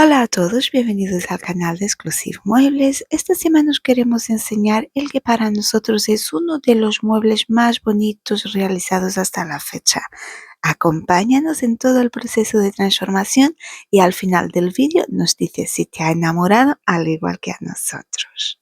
Hola a todos, bienvenidos al canal de Exclusive Muebles. Esta semana os queremos enseñar el que para nosotros es uno de los muebles más bonitos realizados hasta la fecha. Acompáñanos en todo el proceso de transformación y al final del vídeo nos dices si te ha enamorado al igual que a nosotros.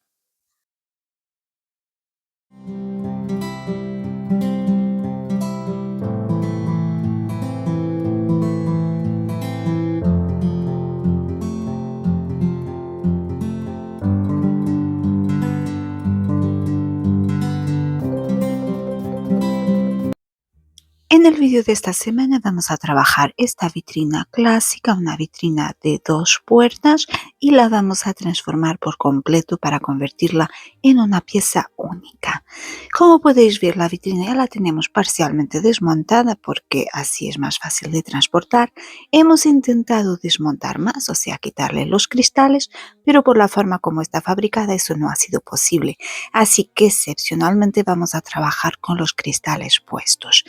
En el vídeo de esta semana vamos a trabajar esta vitrina clásica, una vitrina de 2 puertas, y la vamos a transformar por completo para convertirla en una pieza única. Como podéis ver, la vitrina ya la tenemos parcialmente desmontada porque así es más fácil de transportar. Hemos intentado desmontar más, o sea, quitarle los cristales, pero por la forma como está fabricada eso no ha sido posible. Así que excepcionalmente vamos a trabajar con los cristales puestos.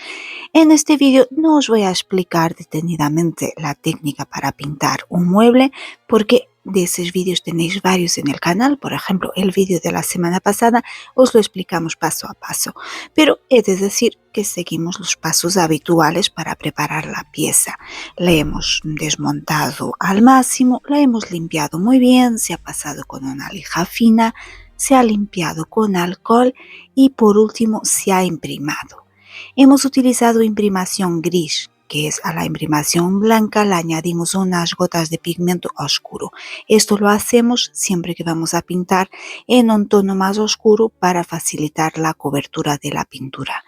En este vídeo no os voy a explicar detenidamente la técnica para pintar un mueble porque de esos vídeos tenéis varios en el canal. Por ejemplo, el vídeo de la semana pasada os lo explicamos paso a paso, pero he de decir que seguimos los pasos habituales para preparar la pieza. La hemos desmontado al máximo, la hemos limpiado muy bien, se ha pasado con una lija fina, se ha limpiado con alcohol y por último se ha imprimado. Hemos utilizado imprimación gris, que es a la imprimación blanca le añadimos unas gotas de pigmento oscuro. Esto lo hacemos siempre que vamos a pintar en un tono más oscuro para facilitar la cobertura de la pintura.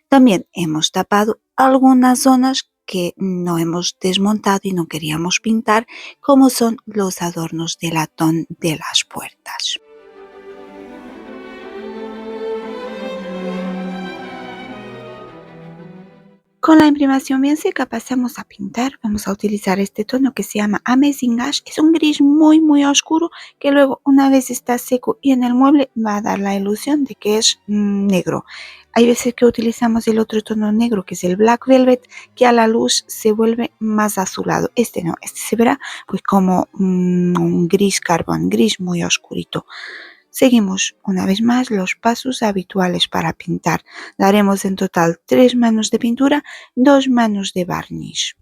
También hemos tapado algunas zonas que no hemos desmontado y no queríamos pintar, como son los adornos de latón de las puertas. Con la imprimación bien seca pasamos a pintar. Vamos a utilizar este tono que se llama Amazing Ash. Es un gris muy oscuro que luego, una vez está seco y en el mueble, va a dar la ilusión de que es negro. Hay veces que utilizamos el otro tono negro que es el Black Velvet, que a la luz se vuelve más azulado. Este no, este se verá pues como un gris carbón, gris muy oscurito. Seguimos una vez más los pasos habituales para pintar. Daremos en total 3 manos de pintura, 2 manos de barniz.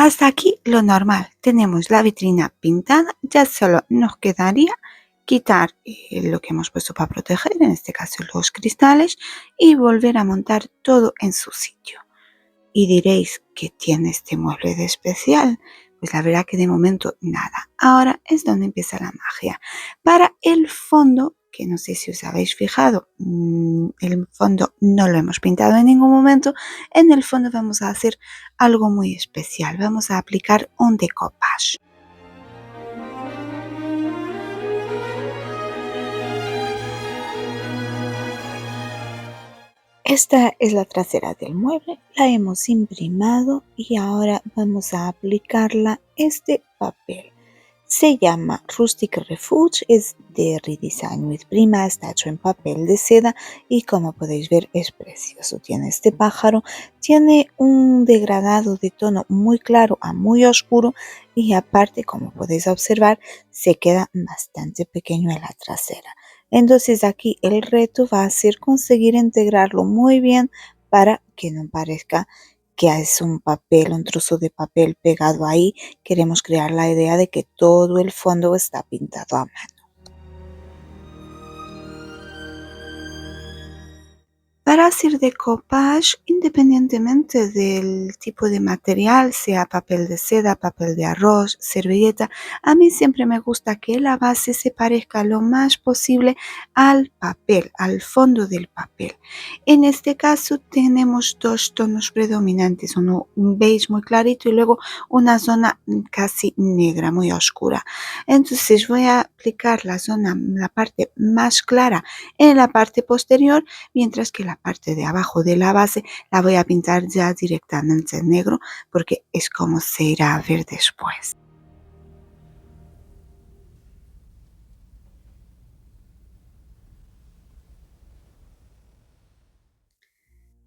Hasta aquí lo normal. Tenemos la vitrina pintada, ya solo nos quedaría quitar lo que hemos puesto para proteger, en este caso los cristales, y volver a montar todo en su sitio. Y diréis, ¿qué tiene este mueble de especial? Pues la verdad que de momento nada. Ahora es donde empieza la magia. Para el fondo, que no sé si os habéis fijado, el fondo no lo hemos pintado en ningún momento. En el fondo vamos a hacer algo muy especial. Vamos a aplicar un decoupage. Esta es la trasera del mueble, la hemos imprimado y ahora vamos a aplicarla este papel. Se llama Rustic Refuge, es de Redesign with Prima, está hecho en papel de seda y como podéis ver es precioso. Tiene este pájaro, tiene un degradado de tono muy claro a muy oscuro y aparte, como podéis observar, se queda bastante pequeño en la trasera. Entonces aquí el reto va a ser conseguir integrarlo muy bien para que no parezca que es un papel, un trozo de papel pegado ahí. Queremos crear la idea de que todo el fondo está pintado a mano. Para hacer decoupage, independientemente del tipo de material, sea papel de seda, papel de arroz, servilleta, a mí siempre me gusta que la base se parezca lo más posible al papel, al fondo del papel. En este caso tenemos dos tonos predominantes, uno un beige muy clarito y luego una zona casi negra, muy oscura. Entonces voy a aplicar la parte más clara en la parte posterior, mientras que la parte de abajo de la base la voy a pintar ya directamente en negro porque es como se irá a ver después.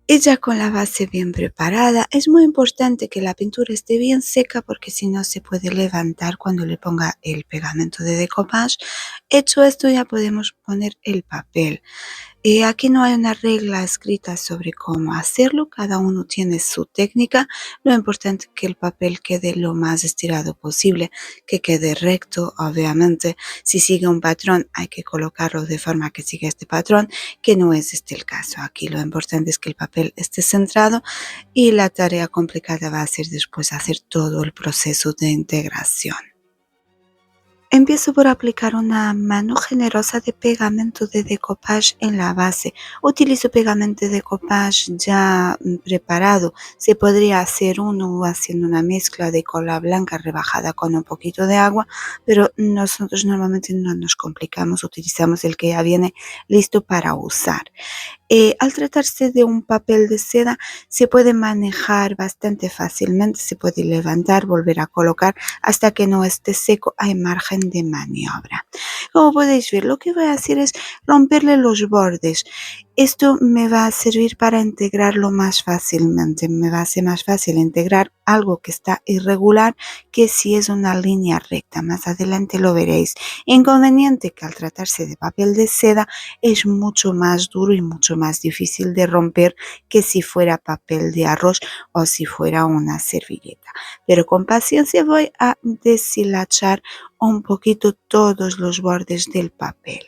Y ya con la base bien preparada, es muy importante que la pintura esté bien seca porque si no se puede levantar cuando le ponga el pegamento de decoupage. Hecho esto, ya podemos poner el papel. Aquí no hay una regla escrita sobre cómo hacerlo, cada uno tiene su técnica. Lo importante es que el papel quede lo más estirado posible, que quede recto, obviamente. Si sigue un patrón, hay que colocarlo de forma que siga este patrón, que no es este el caso. Aquí lo importante es que el papel esté centrado y la tarea complicada va a ser después hacer todo el proceso de integración. Empiezo por aplicar una mano generosa de pegamento de decoupage en la base. Utilizo pegamento de decoupage ya preparado. Se podría hacer uno haciendo una mezcla de cola blanca rebajada con un poquito de agua, pero nosotros normalmente no nos complicamos, utilizamos el que ya viene listo para usar. Al tratarse de un papel de seda, se puede manejar bastante fácilmente, se puede levantar, volver a colocar hasta que no esté seco, hay margen de maniobra. Como podéis ver, lo que voy a hacer es romperle los bordes. Esto me va a servir para integrarlo más fácilmente, me va a ser más fácil integrar algo que está irregular que si es una línea recta. Más adelante lo veréis. Inconveniente que al tratarse de papel de seda es mucho más duro y mucho más difícil de romper que si fuera papel de arroz o si fuera una servilleta. Pero con paciencia voy a deshilachar un poquito todos los bordes del papel.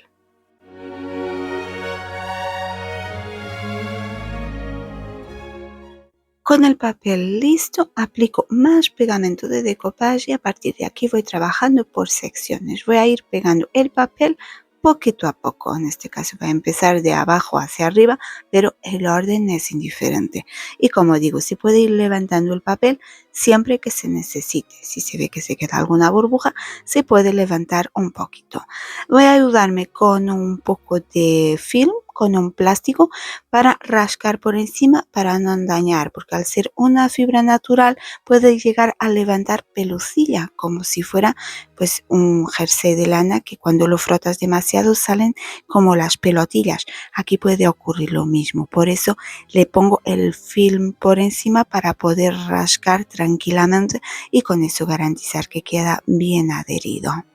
Con el papel listo, aplico más pegamento de decoupage y a partir de aquí voy trabajando por secciones. Voy a ir pegando el papel poquito a poco. En este caso voy a empezar de abajo hacia arriba, pero el orden es indiferente. Y como digo, se puede ir levantando el papel siempre que se necesite. Si se ve que se queda alguna burbuja, se puede levantar un poquito. Voy a ayudarme con un poco de film, con un plástico, para rascar por encima para no dañar, porque al ser una fibra natural puede llegar a levantar pelucilla como si fuera pues un jersey de lana, que cuando lo frotas demasiado salen como las pelotillas. Aquí puede ocurrir lo mismo, por eso le pongo el film por encima para poder rascar tranquilamente y con eso garantizar que queda bien adherido.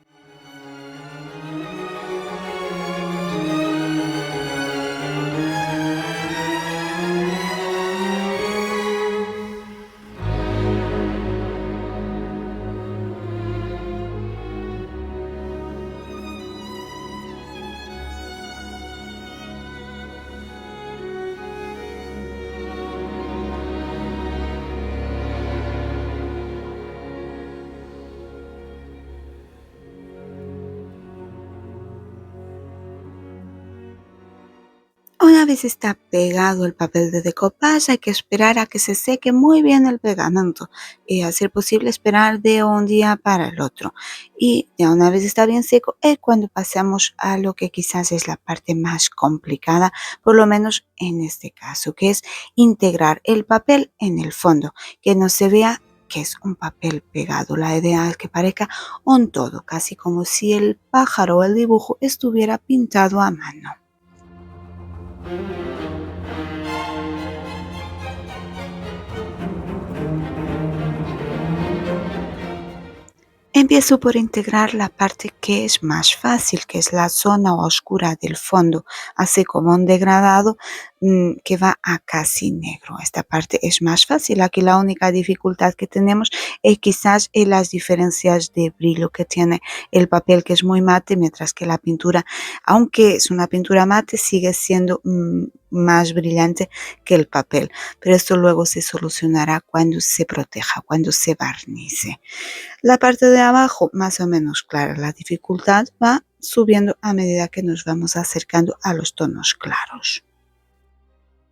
Una vez está pegado el papel de decoupage, hay que esperar a que se seque muy bien el pegamento y a ser posible esperar de un día para el otro. Y ya una vez está bien seco es cuando pasamos a lo que quizás es la parte más complicada, por lo menos en este caso, que es integrar el papel en el fondo, que no se vea que es un papel pegado. La idea es que parezca un todo, casi como si el pájaro o el dibujo estuviera pintado a mano. Empiezo por integrar la parte que es más fácil, que es la zona oscura del fondo, así como un degradado que va a casi negro. Esta parte es más fácil. Aquí la única dificultad que tenemos es quizás en las diferencias de brillo que tiene el papel, que es muy mate, mientras que la pintura, aunque es una pintura mate, sigue siendo más brillante que el papel. Pero esto luego se solucionará cuando se proteja, cuando se barnice. La parte de abajo, más o menos clara, la dificultad va subiendo a medida que nos vamos acercando a los tonos claros.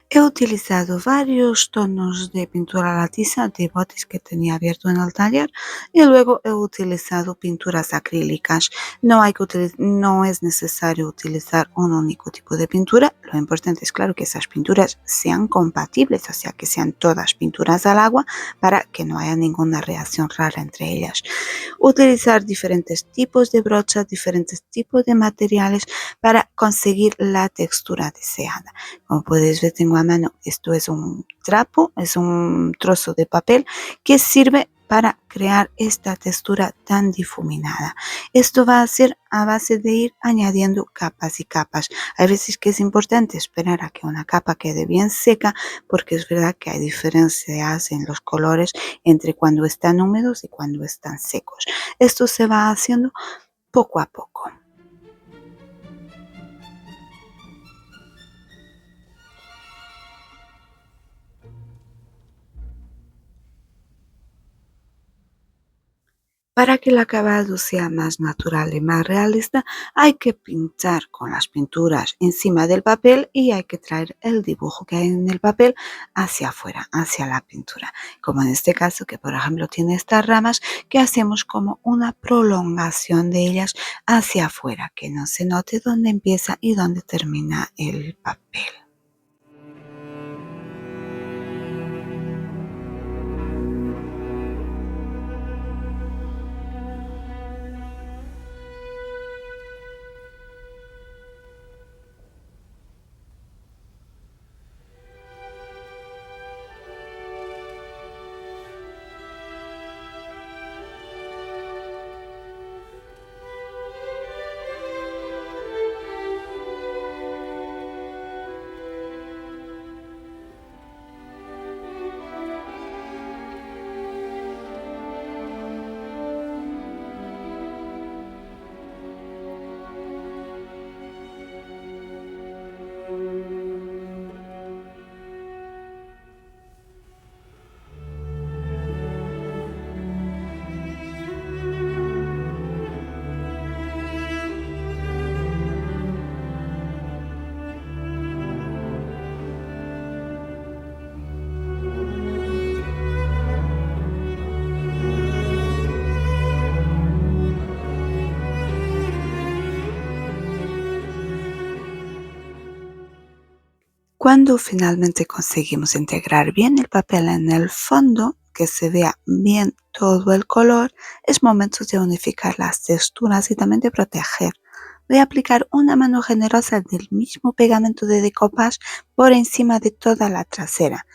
He utilizado varios tonos de pintura a la tiza de botes que tenía abierto en el taller y luego he utilizado pinturas acrílicas. No es necesario utilizar un único tipo de pintura. Lo importante es, claro, que esas pinturas sean compatibles, o sea, que sean todas pinturas al agua para que no haya ninguna reacción rara entre ellas. Utilizar diferentes tipos de brochas, diferentes tipos de materiales para conseguir la textura deseada. Como puedes ver, tengo a mano, esto es un trapo, es un trozo de papel que sirve para crear esta textura tan difuminada. Esto va a ser a base de ir añadiendo capas y capas. Hay veces que es importante esperar a que una capa quede bien seca, porque es verdad que hay diferencias en los colores entre cuando están húmedos y cuando están secos. Esto se va haciendo poco a poco. Para que el acabado sea más natural y más realista, hay que pintar con las pinturas encima del papel y hay que traer el dibujo que hay en el papel hacia afuera, hacia la pintura. Como en este caso, que por ejemplo tiene estas ramas, que hacemos como una prolongación de ellas hacia afuera, que no se note dónde empieza y dónde termina el papel. Cuando finalmente conseguimos integrar bien el papel en el fondo, que se vea bien todo el color, es momento de unificar las texturas y también de proteger. Voy a aplicar una mano generosa del mismo pegamento de decoupage por encima de toda la trasera.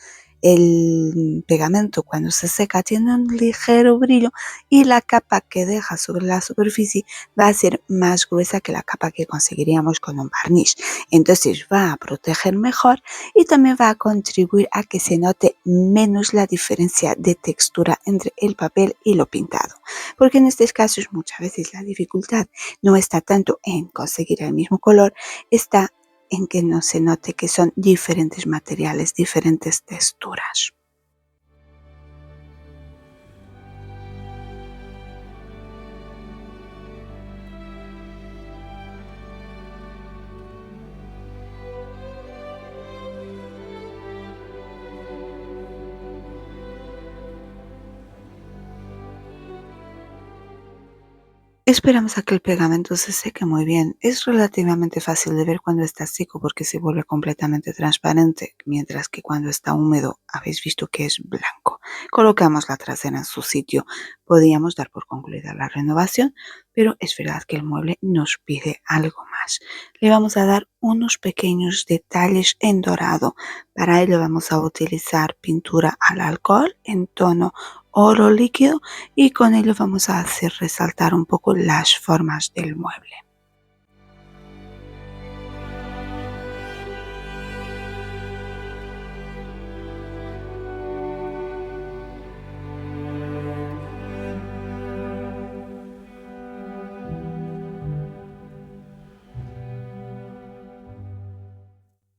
El pegamento, cuando se seca, tiene un ligero brillo y la capa que deja sobre la superficie va a ser más gruesa que la capa que conseguiríamos con un barniz. Entonces va a proteger mejor y también va a contribuir a que se note menos la diferencia de textura entre el papel y lo pintado. Porque en estos casos muchas veces la dificultad no está tanto en conseguir el mismo color, está en que no se note que son diferentes materiales, diferentes texturas. Esperamos a que el pegamento se seque muy bien. Es relativamente fácil de ver cuando está seco porque se vuelve completamente transparente, mientras que cuando está húmedo habéis visto que es blanco. Colocamos la trasera en su sitio. Podíamos dar por concluida la renovación, pero es verdad que el mueble nos pide algo más. Le vamos a dar unos pequeños detalles en dorado. Para ello vamos a utilizar pintura al alcohol en tono oro líquido y con ello vamos a hacer resaltar un poco las formas del mueble.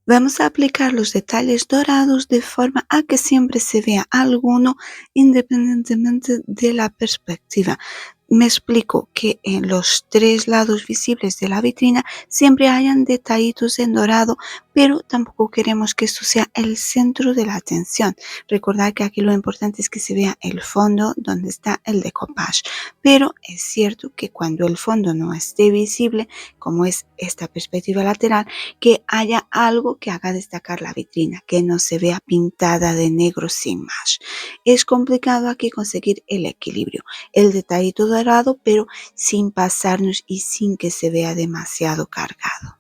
Vamos a aplicar los detalles dorados de forma a que siempre se vea alguno independientemente de la perspectiva. Me explico, que en los 3 lados visibles de la vitrina siempre hayan detallitos en dorado, pero tampoco queremos que esto sea el centro de la atención. Recordad que aquí lo importante es que se vea el fondo donde está el decoupage, pero es cierto que cuando el fondo no esté visible, como es esta perspectiva lateral, que haya algo que haga destacar la vitrina, que no se vea pintada de negro sin más. Es complicado aquí conseguir el equilibrio, el detallito dorado, pero sin pasarnos y sin que se vea demasiado cargado.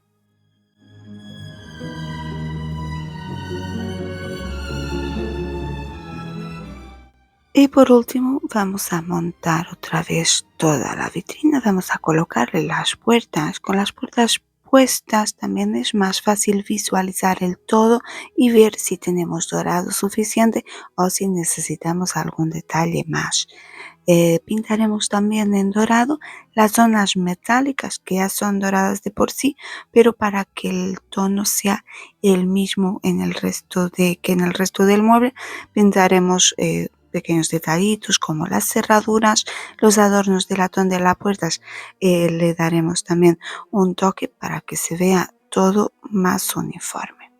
Y por último vamos a montar otra vez toda la vitrina, vamos a colocarle las puertas. Con las puertas puestas también es más fácil visualizar el todo y ver si tenemos dorado suficiente o si necesitamos algún detalle más. Pintaremos también en dorado las zonas metálicas que ya son doradas de por sí, pero para que el tono sea el mismo en el resto del mueble, pintaremos pequeños detallitos como las cerraduras, los adornos de latón de las puertas. Le daremos también un toque para que se vea todo más uniforme.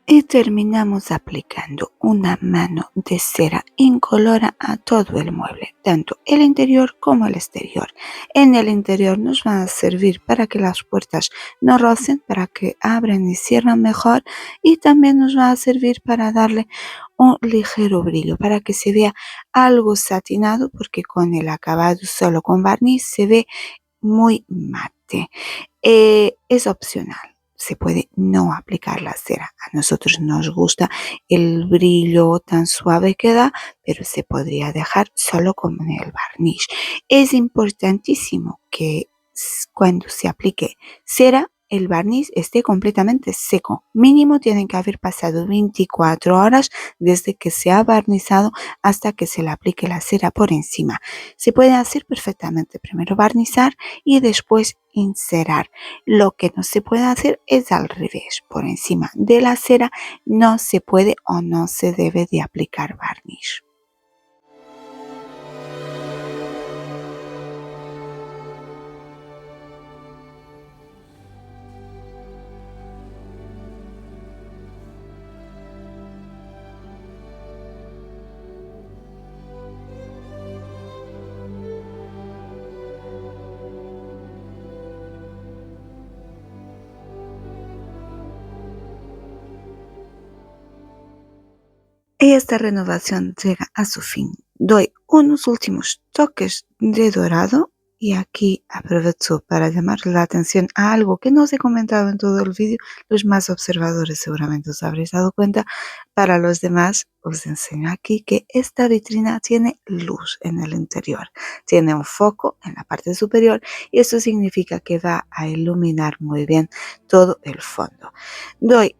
Y terminamos aplicando una mano de cera incolora a todo el mueble, tanto el interior como el exterior. En el interior nos va a servir para que las puertas no rocen, para que abran y cierran mejor, y también nos va a servir para darle un ligero brillo, para que se vea algo satinado, porque con el acabado solo con barniz se ve muy mate. Es opcional, se puede no aplicar la cera. A nosotros nos gusta el brillo tan suave que da, pero se podría dejar solo con el barniz. Es importantísimo que cuando se aplique cera, el barniz esté completamente seco. Mínimo tienen que haber pasado 24 horas desde que se ha barnizado hasta que se le aplique la cera por encima. Se puede hacer perfectamente, primero barnizar y después encerar. Lo que no se puede hacer es al revés. Por encima de la cera no se puede o no se debe de aplicar barniz. Esta renovación llega a su fin. Doy unos últimos toques de dorado y aquí aprovecho para llamar la atención a algo que no os he comentado en todo el vídeo. Los más observadores seguramente os habréis dado cuenta. Para los demás os enseño aquí que esta vitrina tiene luz en el interior. Tiene un foco en la parte superior y eso significa que va a iluminar muy bien todo el fondo. Doy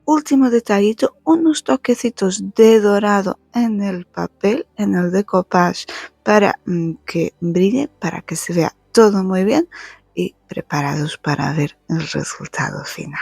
último detallito, unos toquecitos de dorado en el papel, en el decoupage, para que brille, para que se vea todo muy bien y preparados para ver el resultado final.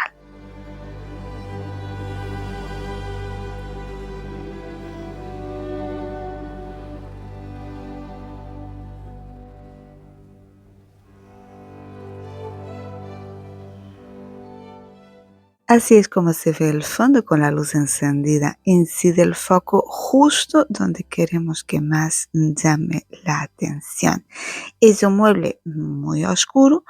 Así es como se ve el fondo con la luz encendida. Incide el foco justo donde queremos que más llame la atención. Es un mueble muy oscuro,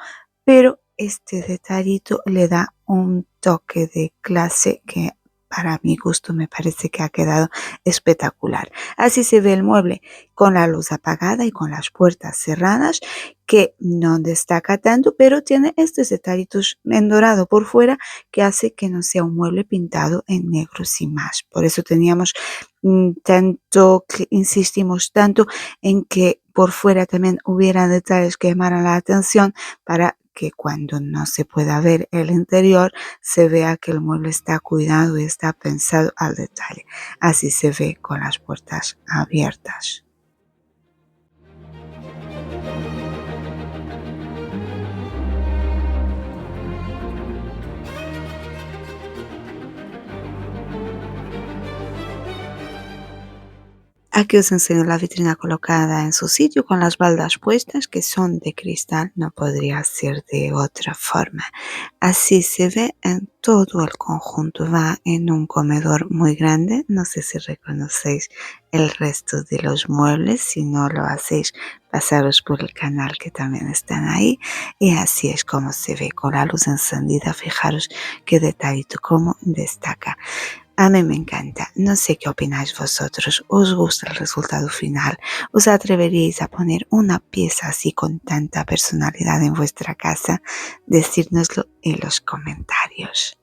pero este detallito le da un toque de clase que para mi gusto me parece que ha quedado espectacular. Así se ve el mueble con la luz apagada y con las puertas cerradas, que no destaca tanto, pero tiene estos detallitos en dorado por fuera que hace que no sea un mueble pintado en negro sin más. Por eso teníamos tanto que insistimos tanto en que por fuera también hubiera detalles que llamaran la atención para que cuando no se pueda ver el interior se vea que el mueble está cuidado y está pensado al detalle. Así se ve con las puertas abiertas. Aquí os enseño la vitrina colocada en su sitio con las baldas puestas que son de cristal, no podría ser de otra forma. Así se ve en todo el conjunto, va en un comedor muy grande, no sé si reconocéis el resto de los muebles, si no lo hacéis pasaros por el canal que también están ahí, y así es como se ve con la luz encendida. Fijaros qué detallito, cómo destaca. A mí me encanta, no sé qué opináis vosotros, ¿os gusta el resultado final? ¿Os atreveríais a poner una pieza así con tanta personalidad en vuestra casa? Decírnoslo en los comentarios.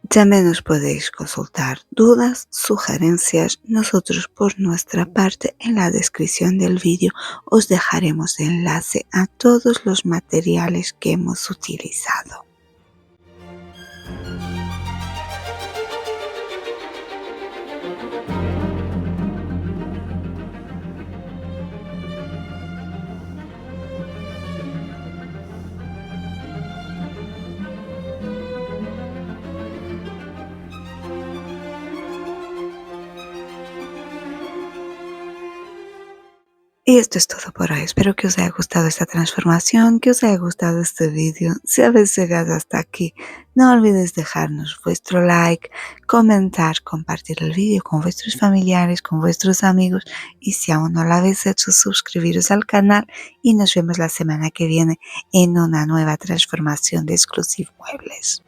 También os podéis consultar dudas, sugerencias. Nosotros por nuestra parte en la descripción del vídeo os dejaremos enlace a todos los materiales que hemos utilizado. Y esto es todo por hoy. Espero que os haya gustado esta transformación, que os haya gustado este vídeo. Si habéis llegado hasta aquí, no olvidéis dejarnos vuestro like, comentar, compartir el vídeo con vuestros familiares, con vuestros amigos, y si aún no lo habéis hecho, suscribiros al canal, y nos vemos la semana que viene en una nueva transformación de Exclusive Muebles.